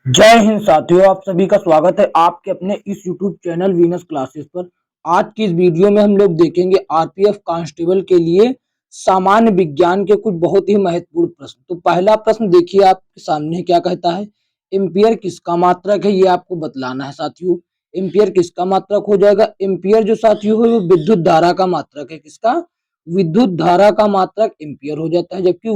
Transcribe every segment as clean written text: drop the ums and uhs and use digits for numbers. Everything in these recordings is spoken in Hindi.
जय हिंद साथियों, आप सभी का स्वागत है आपके अपने इस YouTube चैनल वीनस क्लासेस पर। आज की इस वीडियो में हम लोग देखेंगे आरपीएफ कांस्टेबल के लिए सामान्य विज्ञान के कुछ बहुत ही महत्वपूर्ण प्रश्न। तो पहला प्रश्न देखिए आपके सामने क्या कहता है। एम्पियर किसका मात्रक है, ये आपको बतलाना है साथियों। एम्पियर किसका मात्रक हो जाएगा। एम्पियर जो साथियों है वो विद्युत धारा का मात्रक है। किसका? विद्युत धारा का मात्रक एम्पियर हो जाता है। जबकि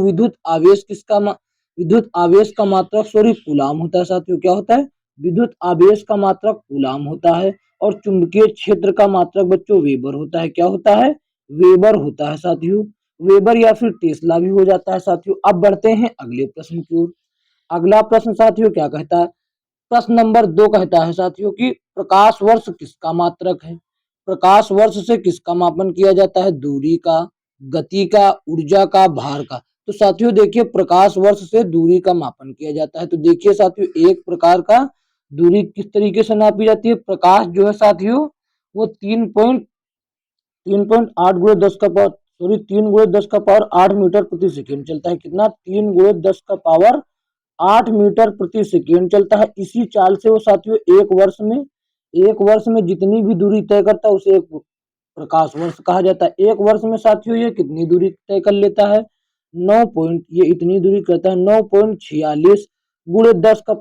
विद्युत आवेश का मात्रक कूलाम होता है साथियों। क्या होता है? विद्युत आवेश का मात्रक कूलाम होता है। और चुंबकीय क्षेत्र का मात्रक बच्चों वेबर होता है। क्या होता है? वेबर होता है साथियों। वेबर या फिर टेस्ला भी हो जाता है साथियों। अब बढ़ते हैं अगले प्रश्न की ओर। अगला प्रश्न साथियों क्या कहता है। प्रश्न नंबर 2 कहता है साथियों कि प्रकाश वर्ष किसका मात्रक है। प्रकाश वर्ष से किसका मापन किया जाता है। दूरी का, गति का, ऊर्जा का, भार का। तो साथियों देखिए प्रकाश वर्ष से दूरी का मापन किया जाता है। तो देखिए साथियों एक प्रकार का दूरी किस तरीके से नापी जाती है। प्रकाश जो है साथियों वो 3.8 गुणे 10 का पावर 3 गुणे 10 का पावर 8 मीटर प्रति सेकेंड चलता है। कितना? 3 गुणे 10 का पावर 8 मीटर प्रति सेकेंड चलता है। इसी चाल से वो साथियों एक वर्ष में जितनी भी दूरी तय करता है उसे एक प्रकाश वर्ष कहा जाता है। एक वर्ष में साथियों ये कितनी दूरी तय कर लेता है। 9 पॉइंट ये इतनी दूरी करता है 9.46 गुणे 10 का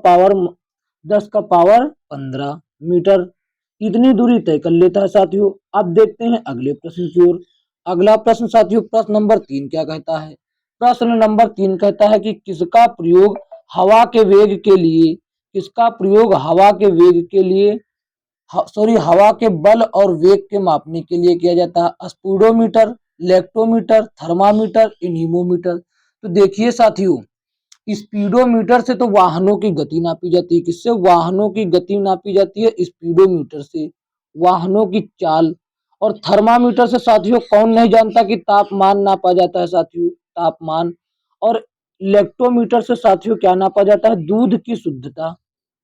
पावर 15 मीटर। इतनी दूरी तय कर लेता है साथियों। अब देखते हैं अगले प्रश्न की ओर। अगला प्रश्न साथियों प्रश्न नंबर 3 क्या कहता है। प्रश्न नंबर 3 कहता है कि हवा के वेग के लिए किसका प्रयोग हवा के वेग के लिए हवा के बल और वेग के मापने के लिए किया जाता है। Speedometer, lactometer, thermometer, anemometer. तो देखिए साथियों स्पीडोमीटर से तो वाहनों की गति नापी जाती है। किससे? वाहनों की गति नापी जाती है स्पीडोमीटर से, वाहनों की चाल। और थर्मामीटर से साथियों कौन नहीं जानता कि तापमान नापा जाता है साथियों, तापमान। और लेक्टोमीटर से साथियों क्या नापा जाता है? दूध की शुद्धता।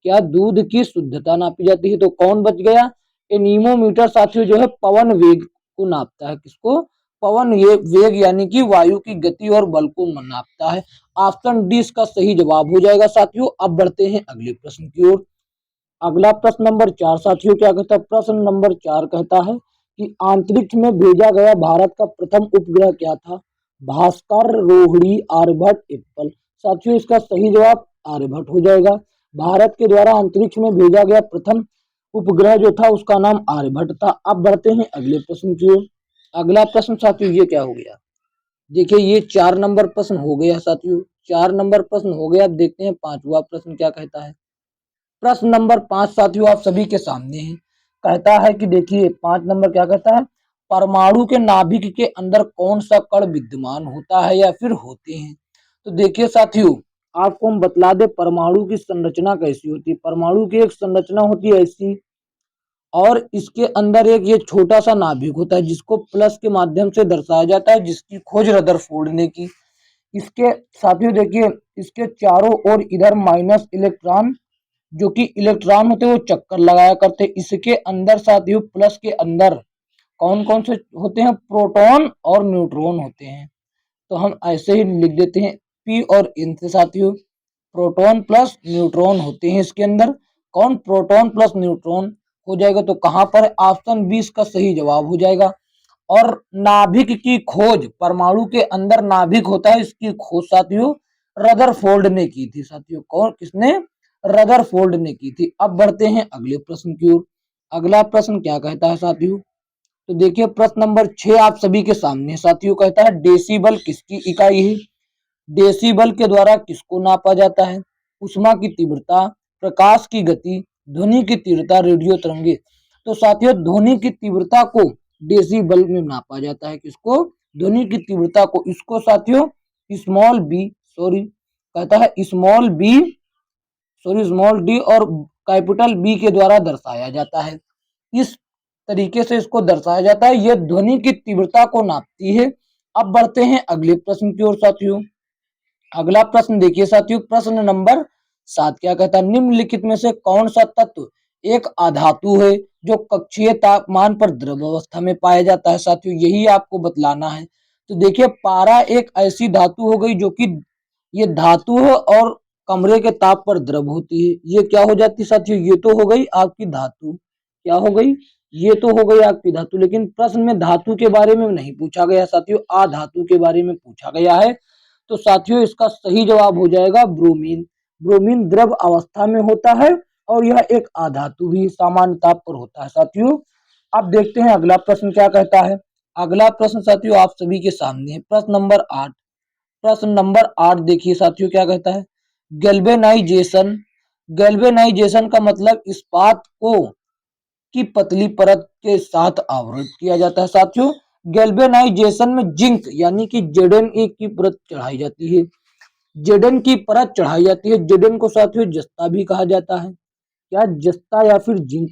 क्या? दूध की शुद्धता नापी जाती है। तो कौन बच गया? एनीमोमीटर साथियों जो है पवन वेग को नापता है। किसको? पवन ये वेग यानी कि वायु की गति और बल को नापता है। ऑप्शन डी इसका सही जवाब हो जाएगा साथियों। अब बढ़ते हैं अगले प्रश्न की ओर। अगला प्रश्न नंबर 4 साथियों क्या कहता है। प्रश्न नंबर 4 कहता है कि अंतरिक्ष में भेजा गया भारत का प्रथम उपग्रह क्या था। भास्कर, रोहिणी, आर्यभट्ट, एप्पल। साथियों इसका सही जवाब आर्यभट्ट हो जाएगा। भारत के द्वारा अंतरिक्ष में भेजा गया प्रथम उपग्रह जो था उसका नाम आर्यभट्ट था। अब बढ़ते हैं अगले प्रश्न की ओर। अगला प्रश्न साथियों ये क्या हो गया। देखिए ये 4 नंबर प्रश्न हो गया साथियों। 4 नंबर प्रश्न हो गया। अब देखते हैं पांचवा प्रश्न क्या कहता है। प्रश्न नंबर 5 साथियों आप सभी के सामने है। कहता है कि देखिए 5 नंबर क्या कहता है। परमाणु के नाभिक के अंदर कौन सा कण विद्यमान होता है या फिर होते हैं। तो देखिए साथियों आपको हम बतला दे परमाणु की संरचना कैसी होती है। परमाणु की एक संरचना होती है ऐसी, और इसके अंदर एक ये छोटा सा नाभिक होता है जिसको प्लस के माध्यम से दर्शाया जाता है, जिसकी खोज रदरफोर्ड ने की। इसके साथियों देखिए इसके चारों ओर इधर माइनस इलेक्ट्रॉन जो कि इलेक्ट्रॉन होते हैं वो चक्कर लगाया करते हैं। इसके अंदर साथियों प्लस के अंदर कौन कौन से होते हैं। प्रोटॉन और न्यूट्रॉन होते हैं। तो हम ऐसे ही लिख देते हैं पी और एन से साथियों। प्रोटॉन प्लस न्यूट्रॉन होते हैं इसके अंदर। कौन? प्रोटॉन प्लस न्यूट्रॉन हो जाएगा। तो कहां पर? ऑप्शन 20 का सही जवाब हो जाएगा। और नाभिक की खोज, परमाणु के अंदर नाभिक होता है, इसकी खोज साथियों रदरफोर्ड ने की थी साथियों। कौन? किसने? रदरफोर्ड ने की थी। अब बढ़ते हैं अगले प्रश्न की ओर। अगला प्रश्न क्या कहता है साथियों। तो देखिए प्रश्न नंबर 6 आप सभी के सामने साथियों कहता है डेसिबल किसकी इकाई है। डेसिबल के द्वारा किसको नापा जाता है। ऊष्मा की तीव्रता, प्रकाश की गति, ध्वनि की तीव्रता, रेडियो तरंगे। तो साथियों ध्वनि की तीव्रता को डेसिबल में नापा जाता है। किसको? ध्वनि की तीव्रता को। इसको साथियों स्मॉल बी सॉरी कहता है स्मॉल डी और कैपिटल बी के द्वारा दर्शाया जाता है। इस तरीके से इसको दर्शाया जाता है। यह ध्वनि की तीव्रता को नापती है। अब बढ़ते हैं अगले प्रश्न की ओर साथियों। अगला प्रश्न देखिए साथियों प्रश्न नंबर 7 क्या कहता है। निम्नलिखित में से कौन सा तत्व एक अधातु है जो कक्षीय तापमान पर द्रव अवस्था में पाया जाता है। साथियों यही आपको बतलाना है। तो देखिए पारा एक ऐसी धातु हो गई जो कि ये धातु है और कमरे के ताप पर द्रव होती है। ये क्या हो जाती है साथियों, ये तो हो गई आपकी धातु। क्या हो गई, ये तो हो गई आपकी धातु। लेकिन प्रश्न में धातु के बारे में नहीं पूछा गया साथियों, अधातु के बारे में पूछा गया है। तो साथियों इसका सही जवाब हो जाएगा ब्रोमीन। ब्रोमीन द्रव अवस्था में होता है और यह एक अधातु भी सामान्य ताप पर होता है साथियों। अब देखते हैं अगला प्रश्न क्या कहता है। अगला प्रश्न साथियों आप सभी के सामने है, प्रश्न नंबर 8। प्रश्न नंबर 8 देखिए साथियों क्या कहता है। गैल्वेनाइजेशन। गैल्वेनाइजेशन का मतलब इस्पात को की पतली परत के साथ आवृत किया जाता है साथियों। गैल्वेनाइजेशन में जिंक यानी कि Zn की परत चढ़ाई जाती है। Zn की परत चढ़ाई जाती है। Zn को साथियों जस्ता भी कहा जाता है। क्या, जस्ता या फिर जिंक।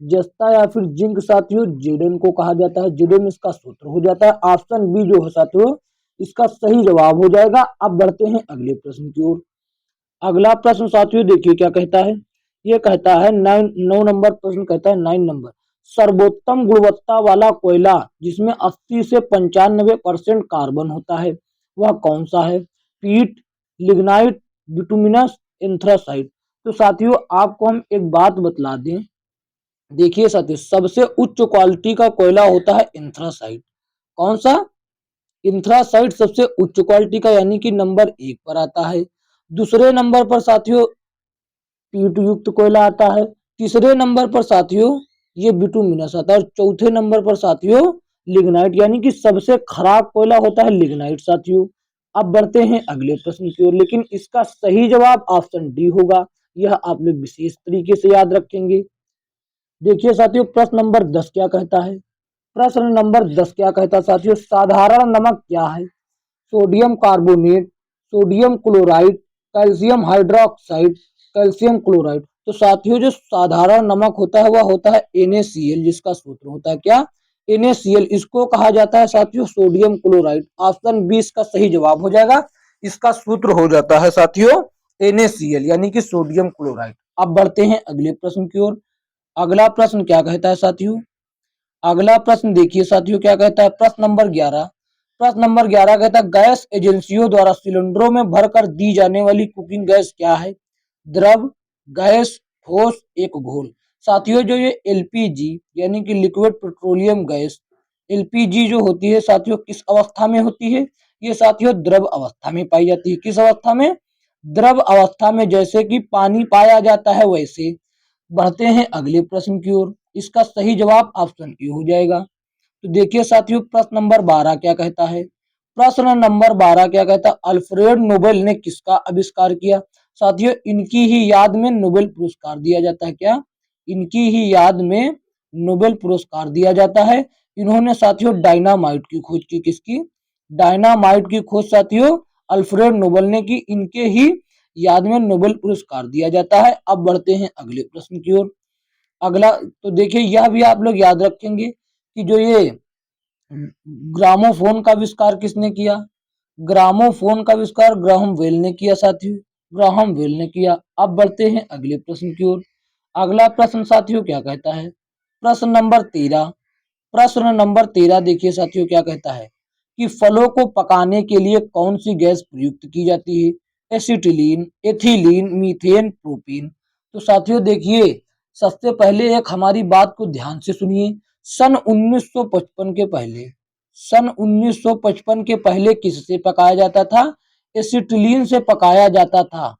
जस्ता या फिर जिंक साथियों Zn को कहा जाता है। Zn इसका सूत्र हो जाता है। ऑप्शन बी जो है साथियों इसका सही जवाब हो जाएगा। अब बढ़ते हैं अगले प्रश्न की ओर। अगला प्रश्न साथियों देखिए क्या कहता है। ये कहता है 9 नंबर प्रश्न कहता है 9 नंबर। सर्वोत्तम गुणवत्ता वाला कोयला जिसमें 80 से 95% कार्बन होता है वह कौन सा है। पीट, लिग्नाइट, बिटुमिनस, एंथ्रासाइट। तो साथियों आपको हम एक बात बतला दें। देखिए साथियों सबसे उच्च क्वालिटी का कोयला होता है एंथ्रासाइट। कौन सा, एंथ्रासाइट सबसे उच्च क्वालिटी का यानी कि नंबर 1 पर आता है। दूसरे नंबर पर साथियों पीट युक्त कोयला आता है। तीसरे नंबर पर साथियों ये बिटुमिनस आता है और चौथे नंबर पर साथियों लिग्नाइट यानी कि सबसे खराब कोयला होता है लिग्नाइट साथियों। अब बढ़ते हैं अगले प्रश्न की ओर, लेकिन इसका सही जवाब ऑप्शन डी होगा। यह आप लोग विशेष तरीके से याद रखेंगे। देखिए साथियों प्रश्न नंबर 10 क्या कहता है। प्रश्न नंबर 10 क्या कहता है साथियों, साधारण नमक क्या है। Sodium carbonate, sodium chloride, calcium hydroxide, calcium chloride. तो साथियों जो साधारण नमक होता है वह होता है NaCl, जिसका सूत्र होता है क्या, NaCl। इसको कहा जाता है साथियों सोडियम क्लोराइड। ऑप्शन बी इसका सही जवाब हो जाएगा। इसका सूत्र हो जाता है साथियों NaCl यानी कि सोडियम क्लोराइड। अब बढ़ते हैं अगले प्रश्न की ओर। अगला प्रश्न क्या कहता है साथियों। अगला प्रश्न देखिए साथियों क्या कहता है। प्रश्न नंबर 11। प्रश्न नंबर 11 कहता है गैस एजेंसियों द्वारा सिलेंडरों में भरकर दी जाने वाली कुकिंग गैस क्या है। द्रव, गैस, ठोस, एक घोल। साथियों जो ये LPG यानी कि लिक्विड पेट्रोलियम गैस, LPG जो होती है साथियों किस अवस्था में होती है। ये साथियों द्रव अवस्था में पाई जाती है। किस अवस्था में, द्रव अवस्था में। जैसे कि पानी पाया जाता है वैसे। बढ़ते हैं अगले प्रश्न की ओर। इसका सही जवाब ऑप्शन ए हो जाएगा। तो देखिए साथियों प्रश्न नंबर 12 क्या कहता है। प्रश्न नंबर 12 क्या कहता है, अल्फ्रेड नोबेल ने किसका आविष्कार किया। साथियों इनकी ही याद में नोबेल पुरस्कार दिया जाता है। क्या, इनकी ही याद में नोबेल पुरस्कार दिया जाता है। इन्होंने साथियों डायनामाइट की खोज की। किसकी, डायनामाइट की खोज साथियों अल्फ्रेड नोबेल ने की। इनके ही याद में नोबेल पुरस्कार दिया जाता है। अब बढ़ते हैं अगले प्रश्न की ओर। अगला तो देखिए यह भी आप लोग याद रखेंगे कि जो ये ग्रामोफोन का आविष्कार किसने किया। ग्रामोफोन का आविष्कार ग्राहम बेल ने किया साथियों, ग्राहम बेल ने किया। अब बढ़ते हैं अगले प्रश्न की ओर। अगला प्रश्न साथियों क्या कहता है। प्रश्न नंबर 13। प्रश्न नंबर 13 देखिए साथियों क्या कहता है कि फलों को पकाने के लिए कौन सी गैस प्रयुक्त की जाती है। Acetylene, ethylene, methane, propane. तो साथियों देखिए सबसे पहले एक हमारी बात को ध्यान से सुनिए। सन 1955 के पहले, सन 1955 के पहले किससे पकाया जाता था। एसिटिलीन से पकाया जाता था।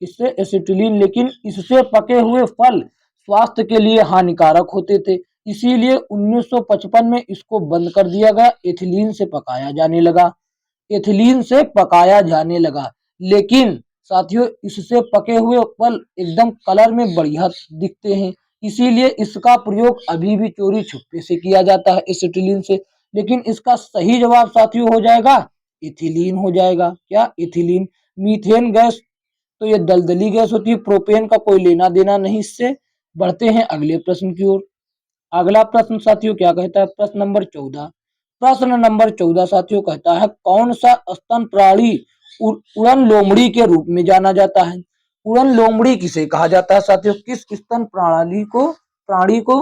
इससे एसिटिलीन, लेकिन इससे पके हुए फल स्वास्थ्य के लिए हानिकारक होते थे। इसीलिए 1955 में इसको बंद कर दिया गया, एथिलीन से पकाया जाने लगा। एथिलीन से पकाया जाने लगा। लेकिन साथियों इससे पके हुए फल एकदम कलर में बढ़िया दिखते हैं। इसीलिए इसका प्रयोग अभी भी चोरी छुपे से किया जाता है एसिटिलीन से। लेकिन इसका सही जवाब साथियों हो जाएगा एथिलीन हो जाएगा। क्या, एथिलीन। मीथेन गैस तो ये दलदली गैस होती है। प्रोपेन का कोई लेना देना नहीं इससे। बढ़ते हैं अगले प्रश्न की ओर। अगला प्रश्न साथियों क्या कहता है। प्रश्न नंबर 14। प्रश्न नंबर 14 साथियों कहता है कौन सा स्तन प्राणी उड़न लोमड़ी के रूप में जाना जाता है। उड़न लोमड़ी किसे कहा जाता है साथियों, किस स्तन प्रणाली को, प्राणी को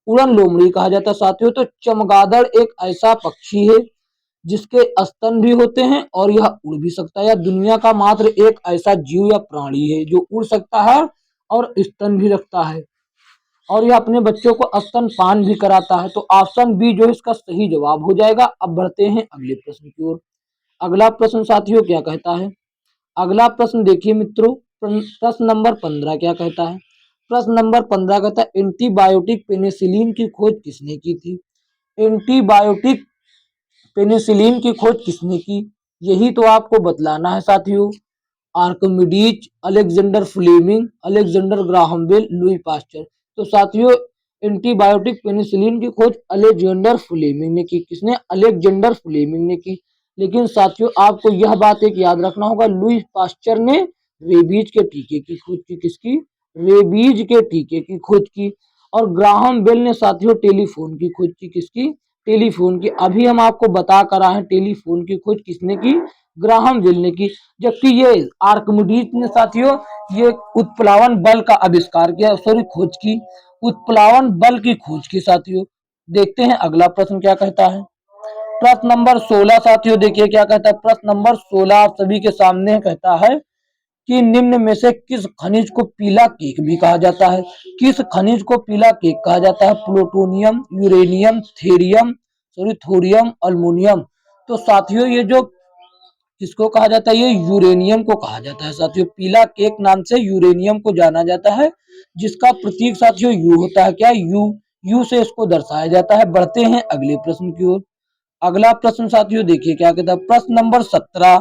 उड़न लोमड़ी कहा जाता है साथियों। तो चमगादड़ एक ऐसा पक्षी है जिसके स्तन भी होते हैं और यह उड़ भी सकता है। यह दुनिया का मात्र एक ऐसा जीव या प्राणी है जो उड़ सकता है और स्तन भी रखता है और यह अपने बच्चों को स्तनपान भी कराता है। तो ऑप्शन बी जो है इसका सही जवाब हो जाएगा। अब बढ़ते हैं अगले प्रश्न की ओर। अगला प्रश्न साथियों क्या कहता है? अगला प्रश्न देखिए मित्रों, प्रश्न नंबर 15 क्या कहता है? प्रश्न नंबर 15 कहता है एंटीबायोटिक पेनिसिलिन की खोज किसने की थी? एंटीबायोटिक पेनिसिलिन की खोज किसने की, यही तो आपको बतलाना है साथियों। Archimedes, Alexander Fleming, Alexander Graham Bell, Louis Pasteur. तो साथियों एंटीबायोटिक पेनिसिलिन की खोज अलेक्जेंडर फ्लेमिंग ने की। किसने? अलेक्जेंडर फ्लेमिंग ने की। लेकिन साथियों आपको यह बात एक याद रखना होगा, लुई पास्चर ने रेबीज के टीके की खोज की। किसकी? रेबीज के टीके की खोज की। और ग्राहम बेल ने साथियों टेलीफोन की खोज की। किसकी? टेलीफोन की। अभी हम आपको बता कर आए हैं टेलीफोन की खोज किसने की? ग्राहम बेल ने की। जबकि ये आर्किमिडीज ने साथियों ये उत्प्लावन बल का आविष्कार किया, सॉरी खोज की, उत्प्लावन बल की खोज की साथियों। देखते हैं अगला प्रश्न क्या कहता है। प्रश्न नंबर 16 साथियों देखिए क्या कहता है। प्रश्न नंबर 16 आप सभी के सामने कहता है कि निम्न में से किस खनिज को पीला केक भी कहा जाता है? किस खनिज को पीला केक कहा जाता है? Plutonium, uranium, thorium, sorry thorium, aluminium. तो साथियों ये जो किसको कहा जाता है? ये यूरेनियम को कहा जाता है साथियों। पीला केक नाम से यूरेनियम को जाना जाता है, जिसका प्रतीक साथियों यू होता है। क्या? यू। यू से इसको दर्शाया जाता है। बढ़ते हैं अगले प्रश्न की ओर। अगला प्रश्न साथियों देखिए क्या कहता है। प्रश्न नंबर 17।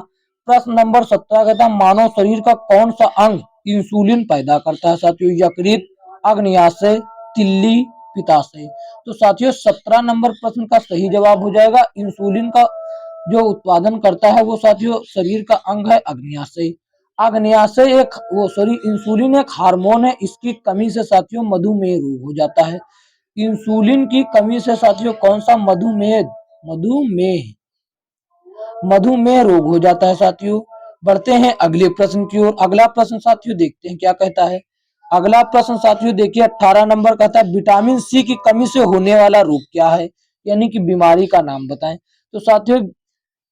प्रश्न नंबर 17 कहता है मानव शरीर का कौन सा अंग इंसुलिन पैदा करता है साथियों? यकृत, अग्न्याशय, तिल्ली, पित्ताशय। तो साथियों 17 नंबर प्रश्न का सही जवाब हो जाएगा इंसुलिन का जो उत्पादन करता है वो साथियों शरीर का अंग है अग्न्याशय। अग्न्याशय एक वो सॉरी इंसुलिन एक हार्मोन है, इसकी कमी से साथियों मधुमेह रोग हो जाता है। इंसुलिन की कमी से साथियों कौन सा? मधुमेह, मधुमेह, मधुमेह रोग हो जाता है साथियों। बढ़ते हैं अगले प्रश्न की ओर। अगला प्रश्न साथियों देखते हैं क्या कहता है। अगला प्रश्न साथियों देखिए 18 नंबर कहता है विटामिन सी की कमी से होने वाला रोग क्या है, यानी कि बीमारी का नाम बताएं। तो साथियों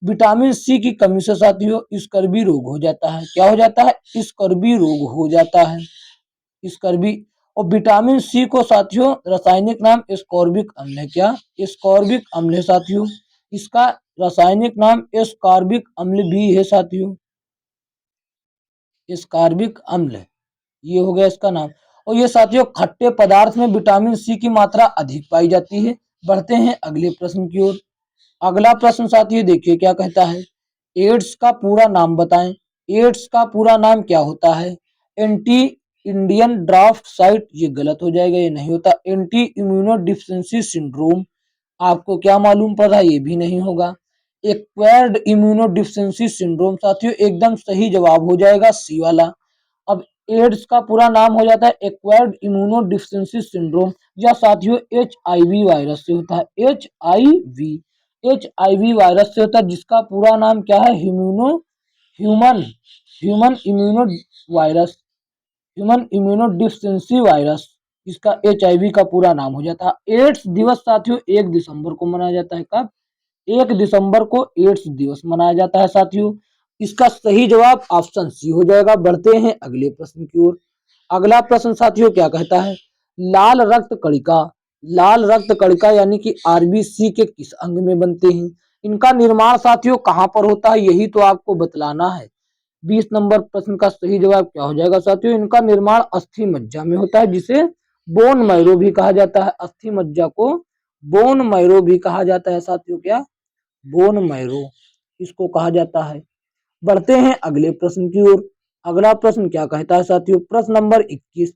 विटामिन सी की कमी से साथियों स्कर्वी रोग हो जाता है। क्या हो जाता है? स्कर्वी रोग हो जाता है। स्कर्वी। और विटामिन सी को साथियों रासायनिक नाम एस्कॉर्बिक अम्ल है। क्या? एस्कॉर्बिक अम्ल है साथियों। इसका रासायनिक नाम एस्कॉर्बिक अम्ल भी है साथियों। एस्कॉर्बिक अम्ल, ये हो गया इसका नाम। और ये साथियों खट्टे पदार्थ में विटामिन सी की मात्रा अधिक पाई जाती है। बढ़ते हैं अगले प्रश्न की ओर। अगला प्रश्न साथियों देखिए क्या कहता है। एड्स का पूरा नाम बताएं। एड्स का पूरा नाम क्या होता है? एंटी इंडियन ड्राफ्ट साइट, ये गलत हो जाएगा, ये नहीं होता। एंटी इम्यूनो डिफिशिएंसी सिंड्रोम, आपको क्या मालूम पड़ा? ये भी नहीं होगा। एक्वायर्ड इम्यूनो डिफिशिएंसी सिंड्रोम साथियों एकदम सही जवाब हो जाएगा सी वाला। अब एड्स का पूरा नाम हो जाता है एक्वायर्ड इम्यूनो डिफिशिएंसी सिंड्रोम। यह साथियों HIV वायरस से होता है। HIV वायरस से होता है, जिसका पूरा नाम क्या है? Human human immuno virus, human immuno deficiency virus, इसका HIV का पूरा नाम हो जाता है। एड्स दिवस साथियों 1 दिसंबर को मनाया जाता है। कब? 1 दिसंबर को एड्स दिवस मनाया जाता है साथियों। इसका सही जवाब ऑप्शन सी हो जाएगा। बढ़ते हैं अगले प्रश्न की ओर। अगला प्रश्न साथियों क्या कहता है। लाल रक्त कणिका, लाल रक्त कणिका यानी कि RBC के किस अंग में बनते हैं? इनका निर्माण साथियों कहां पर होता है, यही तो आपको बतलाना है। 20 नंबर प्रश्न का सही जवाब क्या हो जाएगा साथियों? इनका निर्माण अस्थि मज्जा में होता है, जिसे बोन मैरो भी कहा जाता है। अस्थि मज्जा को बोन मैरो भी कहा जाता है साथियों। क्या? बोन मैरो इसको कहा जाता है। बढ़ते हैं अगले प्रश्न की ओर। अगला प्रश्न क्या कहता है साथियों? प्रश्न नंबर 21।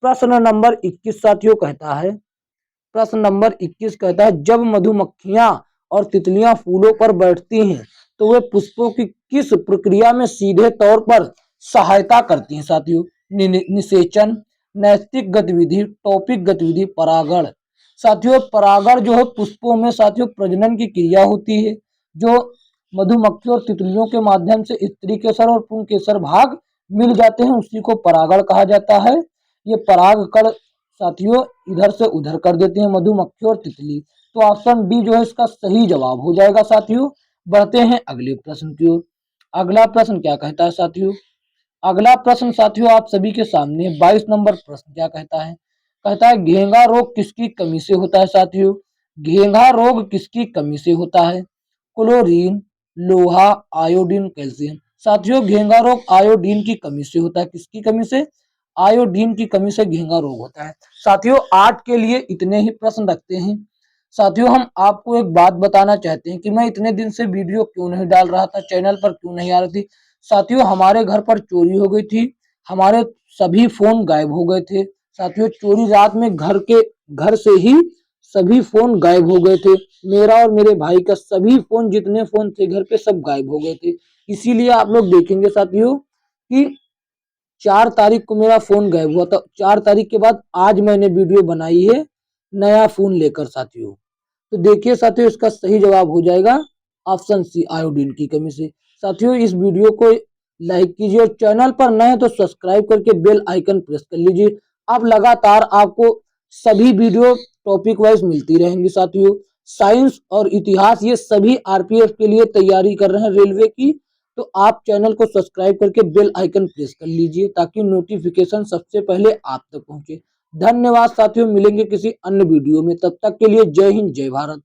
प्रश्न नंबर 21 साथियों कहता है, प्रश्न नंबर 21 कहता है जब मधुमक्खियां और तितलियां फूलों पर बैठती हैं तो वे पुष्पों की किस प्रक्रिया में सीधे तौर पर सहायता करती हैं साथियों? निषेचन, नैतिक गतिविधि, टॉपिक गतिविधि, परागण। साथियों परागण जो है पुष्पों में साथियों प्रजनन की क्रिया होती है, जो मधुमक्खी और तितलियों के माध्यम से स्त्री केसर और पुंग केसर भाग मिल जाते हैं, उसी को परागण कहा जाता है। ये पराग कण साथियों इधर से उधर कर देते हैं मधुमक्खी और तितली। तो ऑप्शन डी जो है इसका सही जवाब हो जाएगा साथियों। बढ़ते हैं अगले प्रश्न की ओर। अगला प्रश्न क्या कहता है साथियों? अगला प्रश्न साथियों आप सभी के सामने 22 नंबर प्रश्न क्या कहता है? कहता है घेंघा रोग किसकी कमी से होता है साथियों? घेंघा रोग किसकी कमी से होता है? क्लोरीन, लोहा, आयोडीन, कैल्शियम। साथियों घेंघा रोग आयोडीन की कमी से होता है। किसकी कमी से? आयोडीन की कमी से घेंघा रोग होता है। साथियों आज के लिए इतने ही प्रश्न रखते हैं। साथियों हम आपको एक बात बताना चाहते हैं कि मैं इतने दिन से वीडियो क्यों नहीं डाल रहा था, चैनल पर क्यों नहीं आ रही थी। साथियों हमारे घर पर चोरी हो गई थी, हमारे सभी फोन गायब हो गए थे। साथियों चोरी रात में घर से ही सभी फोन गायब हो गए थे। मेरा और मेरे भाई का सभी फोन, जितने फोन थे घर पे, सब गायब हो गए थे। इसीलिए आप लोग देखेंगे साथियों कि 4 तारीख को मेरा फोन गायब हुआ था। 4 तारीख के बाद आज मैंने वीडियो बनाई है नया फोन लेकर साथियों। तो देखिए साथियों इसका सही जवाब हो जाएगा ऑप्शन सी, आयोडीन की कमी से। साथियों इस वीडियो को लाइक कीजिए और चैनल पर नए हैं तो सब्सक्राइब करके बेल आइकन प्रेस कर लीजिए। अब लगातार आपको सभी वीडियो टॉपिक वाइज मिलती रहेंगी साथियों। साइंस और इतिहास ये सभी आरपीएफ के लिए तैयारी कर रहे हैं रेलवे की। तो आप चैनल को सब्सक्राइब करके बेल आइकन प्रेस कर लीजिए ताकि नोटिफिकेशन सबसे पहले आप तक पहुंचे। धन्यवाद साथियों, मिलेंगे किसी अन्य वीडियो में, तब तक के लिए जय हिंद जय भारत।